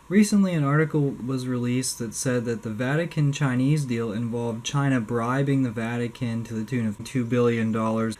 Recently, an article was released that said that the Vatican-Chinese deal involved China bribing the Vatican to the tune of $2 billion.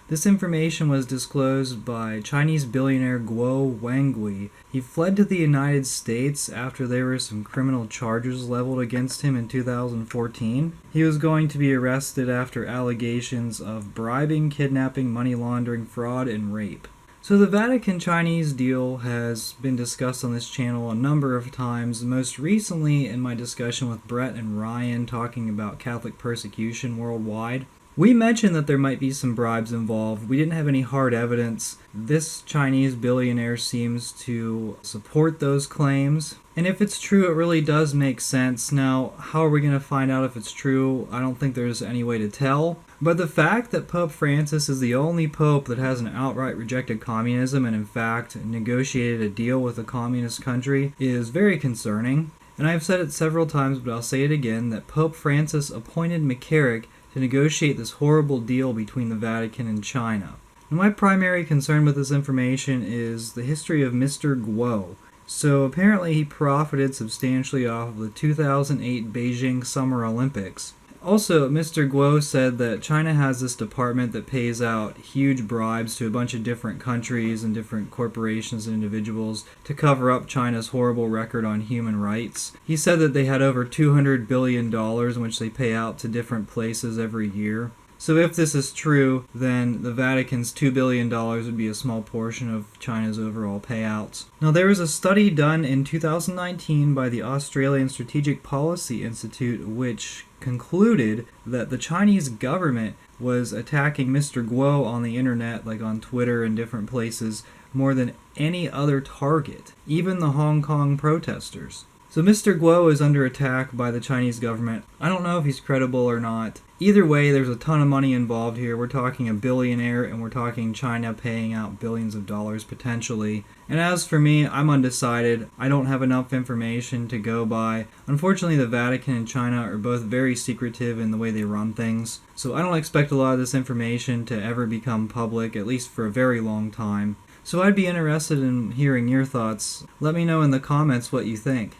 This information was disclosed by Chinese billionaire Guo Wengui. He fled to the United States after there were some criminal charges leveled against him in 2014. He was going to be arrested after allegations of bribing, kidnapping, money laundering, fraud, and rape. So the Vatican-Chinese deal has been discussed on this channel a number of times, most recently in my discussion with Brett and Ryan talking about Catholic persecution worldwide. We mentioned that there might be some bribes involved. We didn't have any hard evidence. This Chinese billionaire seems to support those claims. And if it's true, it really does make sense. Now, how are we going to find out if it's true? I don't think there's any way to tell. But the fact that Pope Francis is the only pope that hasn't outright rejected communism and in fact negotiated a deal with a communist country is very concerning. And I've said it several times, but I'll say it again, that Pope Francis appointed McCarrick to negotiate this horrible deal between the Vatican and China. Now, my primary concern with this information is the history of Mr. Guo. So apparently he profited substantially off of the 2008 Beijing Summer Olympics. Also, Mr. Guo said that China has this department that pays out huge bribes to a bunch of different countries and different corporations and individuals to cover up China's horrible record on human rights. He said that they had over $200 billion in which they pay out to different places every year. So if this is true, then the Vatican's $2 billion would be a small portion of China's overall payouts. Now, there was a study done in 2019 by the Australian Strategic Policy Institute which concluded that the Chinese government was attacking Mr. Guo on the internet, like on Twitter and different places, more than any other target, even the Hong Kong protesters. So Mr. Guo is under attack by the Chinese government. I don't know if he's credible or not. Either way, there's a ton of money involved here. We're talking a billionaire, and we're talking China paying out billions of dollars potentially. And as for me, I'm undecided. I don't have enough information to go by. Unfortunately, the Vatican and China are both very secretive in the way they run things. So I don't expect a lot of this information to ever become public, at least for a very long time. So I'd be interested in hearing your thoughts. Let me know in the comments what you think.